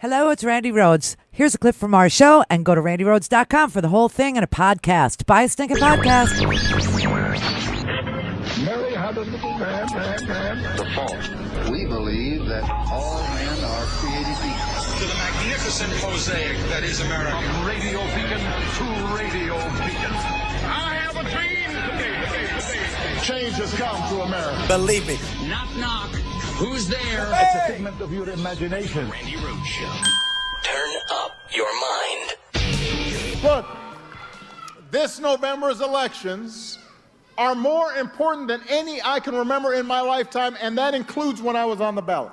Hello, it's Randi Rhodes. Here's a clip from our show, and go to randyrhodes.com for the whole thing and a podcast. Buy a stinking podcast. Mary had a little man. The fault. We believe that all men are created equal. To the magnificent mosaic that is America. From radio beacon to radio beacon. I have a dream today. Change has come to America. Believe me. Knock, knock. Who's there? It's a figment of your imagination. Randi Rhodes Show. Turn up your mind. Look, this November's elections are more important than any I can remember in my lifetime, and that includes when I was on the ballot.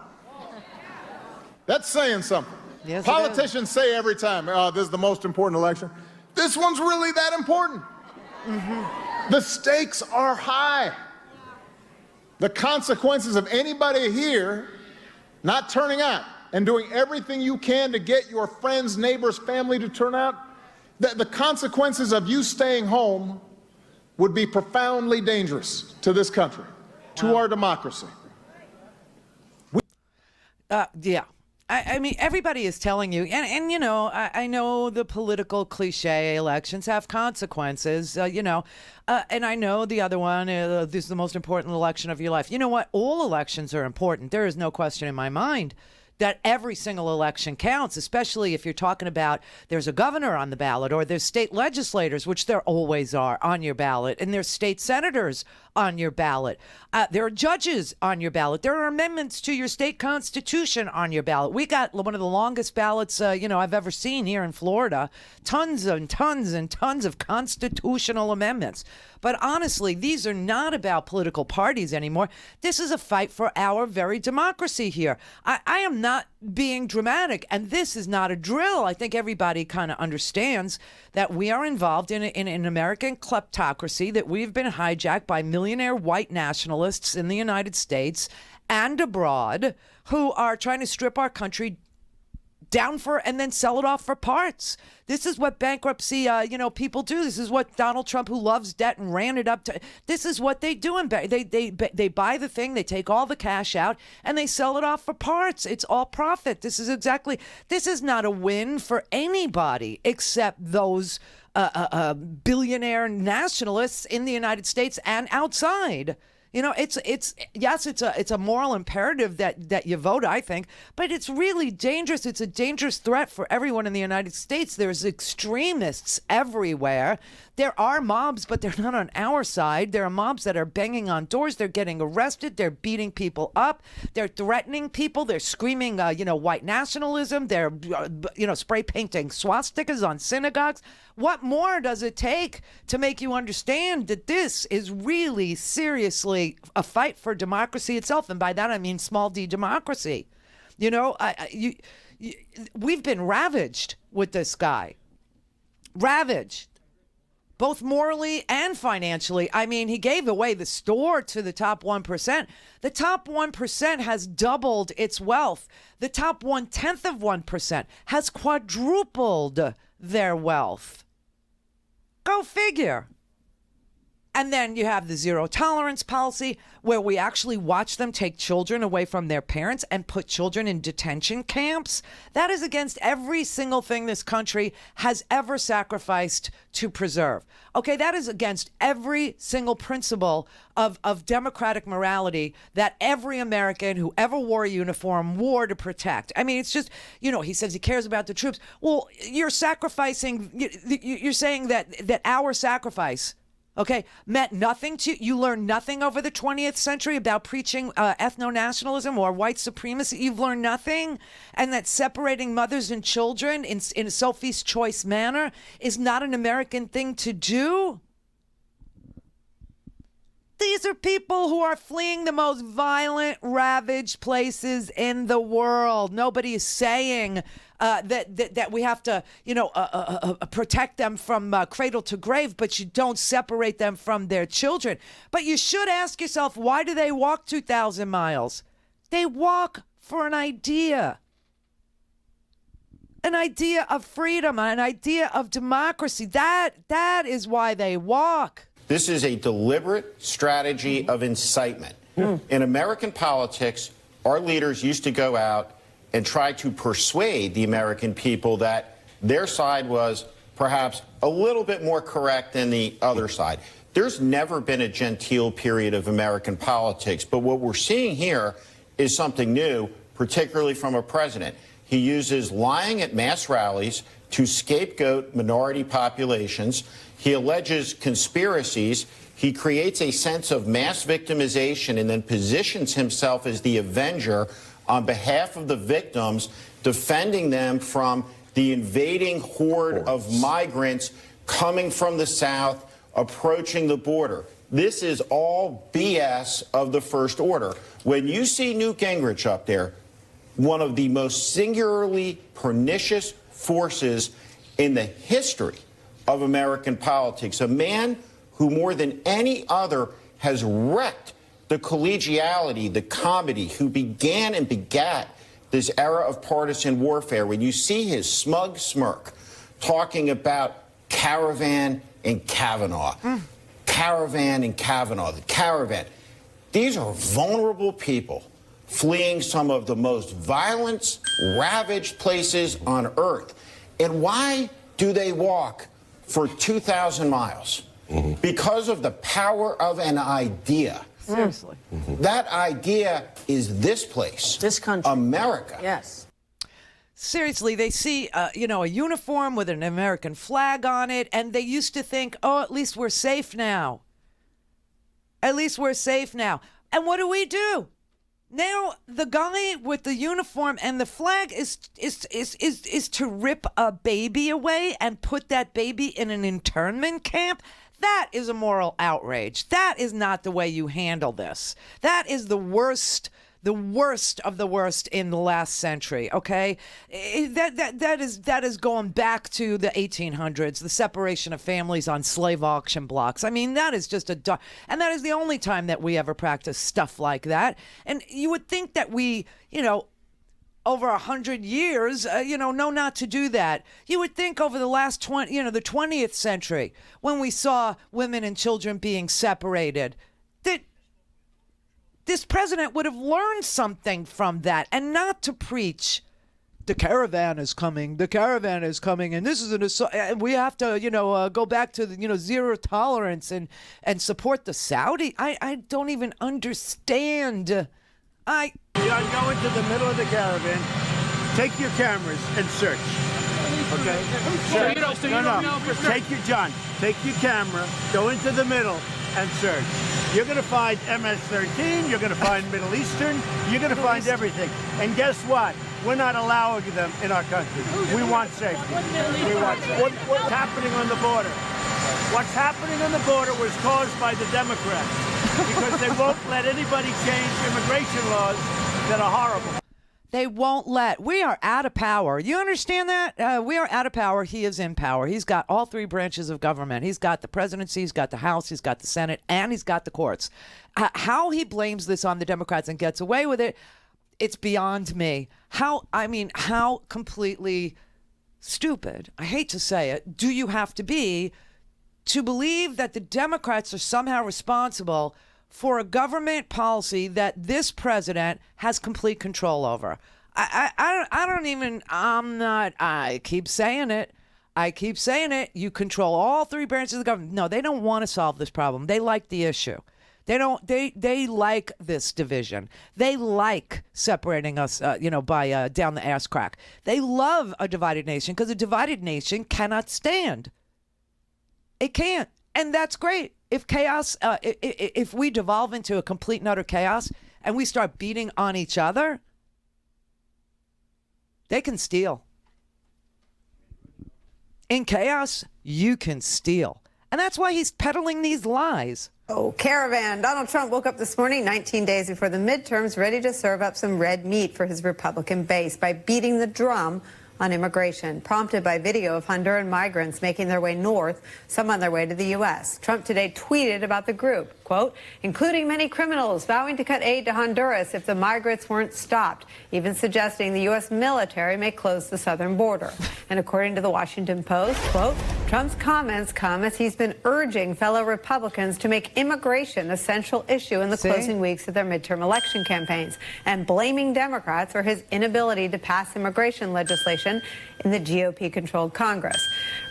That's saying something. Yes, Politicians say every time, oh, this is the most important election. This one's really that important. The stakes are high. The consequences of anybody here not turning out and doing everything you can to get your friends, neighbors, family to turn out, the consequences of you staying home would be profoundly dangerous to this country, to our democracy. Yeah. I mean, everybody is telling you, and you know, I know the political cliche elections have consequences, and I know the other one, this is the most important election of your life. You know what? All elections are important. There is no question in my mind that every single election counts, especially if you're talking about there's a governor on the ballot or there's state legislators, which there always are on your ballot, and there's state senators on your ballot. There are judges on your ballot. There are amendments to your state constitution on your ballot. We got one of the longest ballots, I've ever seen here in Florida. Tons and tons and tons of constitutional amendments. But honestly, these are not about political parties anymore. This is a fight for our very democracy here. I am not being dramatic, and this is not a drill. I think everybody kind of understands that we are involved in an American kleptocracy, that we've been hijacked by millionaire white nationalists in the United States and abroad who are trying to strip our country down for and then sell it off for parts. This is what bankruptcy, people do. This is what Donald Trump, who loves debt and ran it up to. This is what they do. They buy the thing, they take all the cash out, and they sell it off for parts. It's all profit. This is not a win for anybody except those billionaire nationalists in the United States and outside. It's a moral imperative that you vote, I think, but it's really dangerous. It's a dangerous threat for everyone in the United States. There's extremists everywhere. There are mobs, but they're not on our side. There are mobs that are banging on doors. They're getting arrested. They're beating people up. They're threatening people. They're screaming, white nationalism. They're, spray painting swastikas on synagogues. What more does it take to make you understand that this is really seriously a fight for democracy itself? And by that, I mean small d democracy. We've been ravaged with this guy. Ravaged. Both morally and financially. I mean, he gave away the store to the top 1%. The top 1% has doubled its wealth. The top 1/10 of 1% has quadrupled their wealth. Go figure. And then you have the zero tolerance policy, where we actually watch them take children away from their parents and put children in detention camps. That is against every single thing this country has ever sacrificed to preserve. Okay, that is against every single principle of democratic morality that every American who ever wore a uniform wore to protect. I mean, it's just, he says he cares about the troops. Well, you're sacrificing, you're saying that our sacrifice, okay, meant nothing to you. Learned nothing over the 20th century about preaching ethno-nationalism or white supremacy. You've learned nothing, and that separating mothers and children in a Sophie's Choice manner is not an American thing to do. These are people who are fleeing the most violent, ravaged places in the world. Nobody is saying that we have to, protect them from cradle to grave, but you don't separate them from their children. But you should ask yourself, why do they walk 2,000 miles? They walk for an idea of freedom, an idea of democracy. That is why they walk. This is a deliberate strategy of incitement. In American politics, our leaders used to go out and try to persuade the American people that their side was perhaps a little bit more correct than the other side. There's never been a genteel period of American politics, but what we're seeing here is something new, particularly from a president. He uses lying at mass rallies to scapegoat minority populations. He alleges conspiracies. He creates a sense of mass victimization and then positions himself as the avenger on behalf of the victims, defending them from the invading horde of migrants coming from the South, approaching the border. This is all BS of the first order. When you see Newt Gingrich up there, one of the most singularly pernicious forces in the history of American politics, a man who more than any other has wrecked the collegiality, the comedy, who began and begat this era of partisan warfare. When you see his smug smirk talking about Caravan and Kavanaugh, Caravan and Kavanaugh, the Caravan, these are vulnerable people fleeing some of the most violence-ravaged places on earth. And why do they walk for 2,000 miles? Because of the power of an idea. Seriously. That idea is this place. This country. America. Yes. Seriously, they see, a uniform with an American flag on it, and they used to think, oh, at least we're safe now. At least we're safe now. And what do? Now the guy with the uniform and the flag is to rip a baby away and put that baby in an internment camp. That is a moral outrage. That is not the way you handle this. That is the worst of the worst in the last century, okay? That is going back to the 1800s, the separation of families on slave auction blocks. I mean, that is just and that is the only time that we ever practice stuff like that. And you would think that we, over 100 years, know not to do that. You would think over the last the 20th century, when we saw women and children being separated, that this president would have learned something from that, and not to preach, the caravan is coming, and this is an assault, and we have to, go back to, zero tolerance and support the Saudi. I don't even understand. John, go into the middle of the caravan, take your cameras and search. Okay? Search. Take your camera, go into the middle and search. You're going to find MS-13, you're going to find Middle Eastern, you're going to find everything. And guess what? We're not allowing them in our country. We want safety. What's happening on the border? What's happening on the border was caused by the Democrats because they won't let anybody change immigration laws that are horrible. They won't let. We are out of power. You understand that? We are out of power. He is in power. He's got all three branches of government. He's got the presidency, he's got the House, he's got the Senate, and he's got the courts. How he blames this on the Democrats and gets away with it, it's beyond me. How completely stupid, I hate to say it, do you have to be to believe that the Democrats are somehow responsible for a government policy that this president has complete control over? I keep saying it. You control all three branches of the government. No, they don't want to solve this problem. They like the issue. They like this division. They like separating us, by down the ass crack. They love a divided nation because a divided nation cannot stand. It can't. And that's great. If chaos, if we devolve into a complete and utter chaos and we start beating on each other, they can steal. In chaos, you can steal. And that's why he's peddling these lies. Oh, caravan. Donald Trump woke up this morning, 19 days before the midterms, ready to serve up some red meat for his Republican base by beating the drum on immigration, prompted by video of Honduran migrants making their way north, some on their way to the U.S. Trump today tweeted about the group, quote, including many criminals vowing to cut aid to Honduras if the migrants weren't stopped, even suggesting the U.S. military may close the southern border. And according to the Washington Post, quote, Trump's comments come as he's been urging fellow Republicans to make immigration a central issue in the closing weeks of their midterm election campaigns, and blaming Democrats for his inability to pass immigration legislation in the GOP-controlled Congress.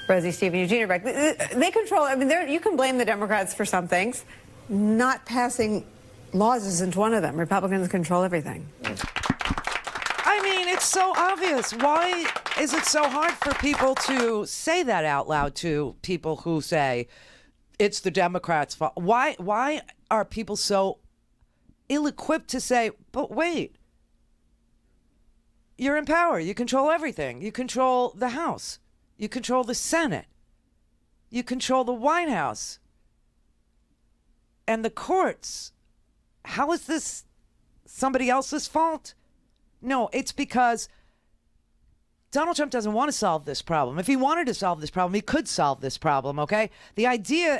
Rosie, Stephen, Eugene are back. They control, I mean, you can blame the Democrats for some things. Not passing laws isn't one of them. Republicans control everything. I mean, it's so obvious. Why is it so hard for people to say that out loud to people who say it's the Democrats' fault? Why are people so ill-equipped to say, but wait, you're in power. You control everything. You control the House. You control the Senate. You control the White House and the courts. How is this somebody else's fault? No, it's because Donald Trump doesn't want to solve this problem. If he wanted to solve this problem, he could solve this problem, okay? The idea,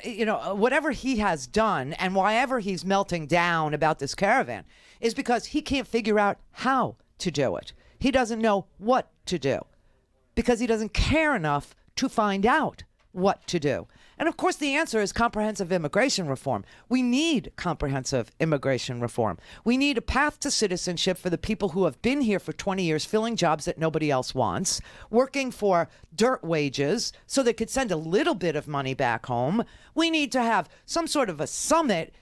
whatever he has done and whyever he's melting down about this caravan is because he can't figure out how to do it. He doesn't know what to do because he doesn't care enough to find out what to do. And of course, the answer is comprehensive immigration reform. We need comprehensive immigration reform. We need a path to citizenship for the people who have been here for 20 years, filling jobs that nobody else wants, working for dirt wages so they could send a little bit of money back home. We need to have some sort of a summit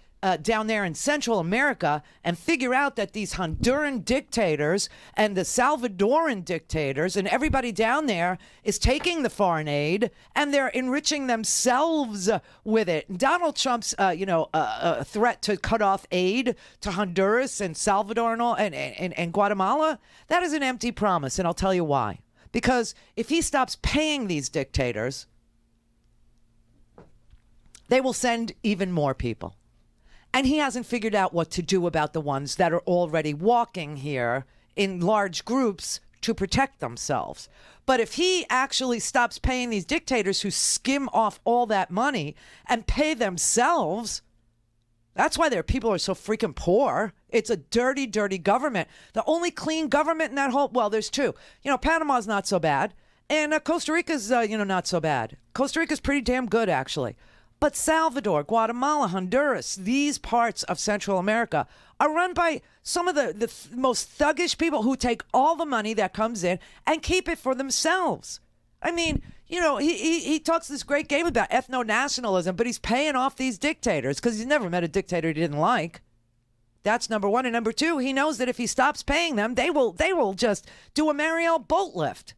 down there in Central America and figure out that these Honduran dictators and the Salvadoran dictators and everybody down there is taking the foreign aid and they're enriching themselves with it. Donald Trump's, threat to cut off aid to Honduras and Salvador and all, and Guatemala, that is an empty promise, and I'll tell you why. Because if he stops paying these dictators, they will send even more people. And he hasn't figured out what to do about the ones that are already walking here in large groups to protect themselves. But if he actually stops paying these dictators who skim off all that money and pay themselves, that's why their people are so freaking poor. It's a dirty, dirty government. The only clean government in that whole, well, there's two. Panama's not so bad. And Costa Rica's, not so bad. Costa Rica's pretty damn good, actually. But Salvador, Guatemala, Honduras, these parts of Central America are run by some of the most thuggish people who take all the money that comes in and keep it for themselves. I mean, he talks this great game about ethno-nationalism, but he's paying off these dictators because he's never met a dictator he didn't like. That's number one. And number two, he knows that if he stops paying them, they will just do a Mariel boat lift.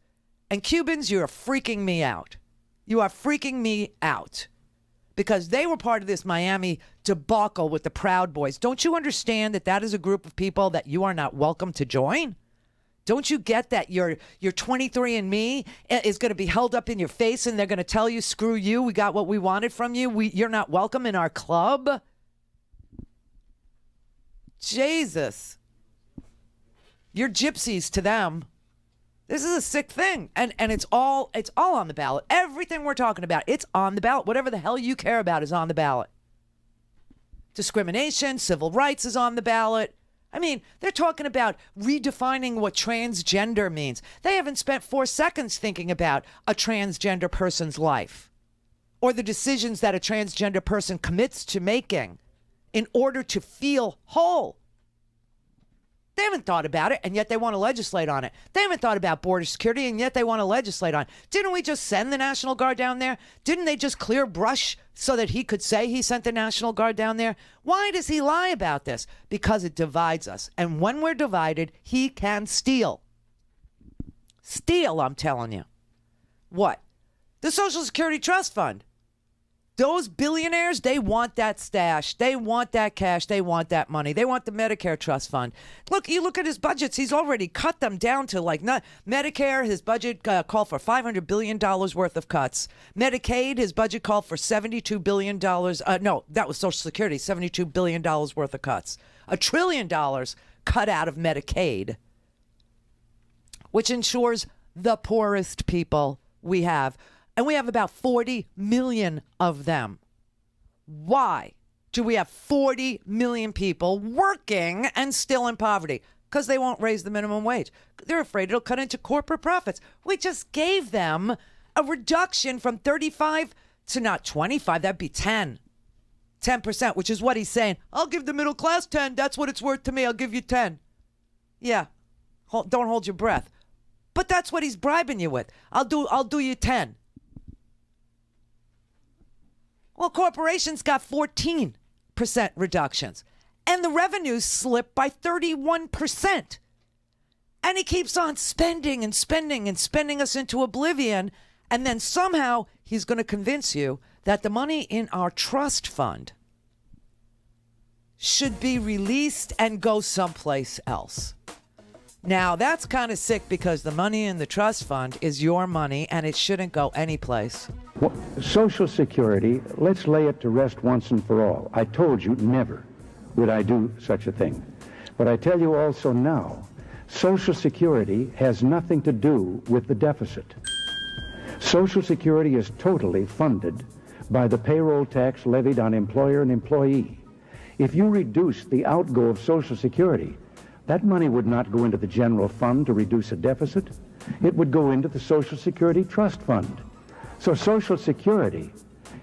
And Cubans, you're freaking me out. You are freaking me out. Because they were part of this Miami debacle with the Proud Boys. Don't you understand that that is a group of people that you are not welcome to join? Don't you get that your 23andMe is going to be held up in your face and they're going to tell you, screw you, we got what we wanted from you, you're not welcome in our club? Jesus. You're gypsies to them. This is a sick thing, and it's all on the ballot. Everything we're talking about, it's on the ballot. Whatever the hell you care about is on the ballot. Discrimination, civil rights is on the ballot. I mean, they're talking about redefining what transgender means. They haven't spent 4 seconds thinking about a transgender person's life or the decisions that a transgender person commits to making in order to feel whole. They haven't thought about it, and yet they want to legislate on it. They haven't thought about border security, and yet they want to legislate on it. Didn't we just send the National Guard down there? Didn't they just clear brush so that he could say he sent the National Guard down there? Why does he lie about this? Because it divides us. And when we're divided, he can steal. Steal, I'm telling you. What? The Social Security Trust Fund. Those billionaires, they want that stash. They want that cash. They want that money. They want the Medicare Trust Fund. Look, you look at his budgets. He's already cut them down to not Medicare. His budget called for $500 billion worth of cuts. Medicaid, his budget called for $72 billion. No, that was Social Security, $72 billion worth of cuts. $1 trillion cut out of Medicaid, which ensures the poorest people we have. And we have about 40 million of them. Why do we have 40 million people working and still in poverty? Because they won't raise the minimum wage. They're afraid it'll cut into corporate profits. We just gave them a reduction from 35 to not 25. That'd be 10%, which is what he's saying. I'll give the middle class 10. That's what it's worth to me. I'll give you 10. Yeah. Don't hold your breath. But that's what he's bribing you with. I'll do you 10. Well, corporations got 14% reductions, and the revenues slipped by 31%. And he keeps on spending and spending and spending us into oblivion, and then somehow he's going to convince you that the money in our trust fund should be released and go someplace else. Now, that's kind of sick because the money in the trust fund is your money and it shouldn't go anyplace. Well, Social Security, let's lay it to rest once and for all. I told you never would I do such a thing. But I tell you also now, Social Security has nothing to do with the deficit. Social Security is totally funded by the payroll tax levied on employer and employee. If you reduce the outgo of Social Security, that money would not go into the general fund to reduce a deficit. It would go into the Social Security Trust Fund. So Social Security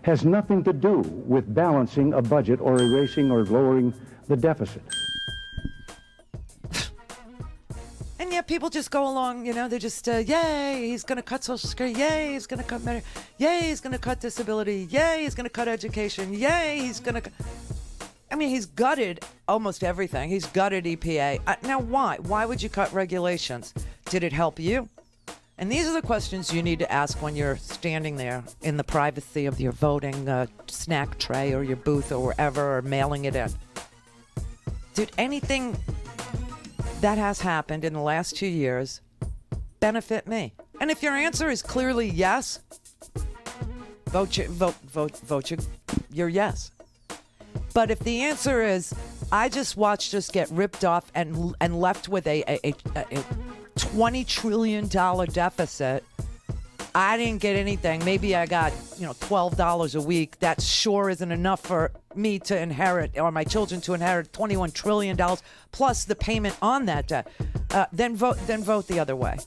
has nothing to do with balancing a budget or erasing or lowering the deficit. And yet people just go along, they're just, yay, he's going to cut Social Security. Yay, he's going to cut Medicare. Yay, he's going to cut disability. Yay, he's going to cut education. Yay, he's going to... he's gutted almost everything. He's gutted EPA. Now, why? Why would you cut regulations? Did it help you? And these are the questions you need to ask when you're standing there in the privacy of your voting snack tray or your booth or wherever, or mailing it in. Did anything that has happened in the last 2 years benefit me? And if your answer is clearly yes, vote your yes. But if the answer is, I just watched us get ripped off and left with a $20 trillion deficit, I didn't get anything. Maybe I got, $12 a week. That sure isn't enough for me to inherit, or my children to inherit $21 trillion plus the payment on that debt. Then vote the other way.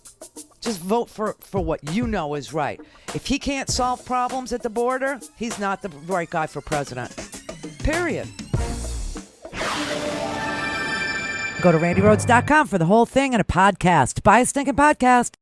Just vote for what you know is right. If he can't solve problems at the border, he's not the right guy for president. Period. Go to RandiRhodes.com for the whole thing and a podcast. Buy a stinking podcast.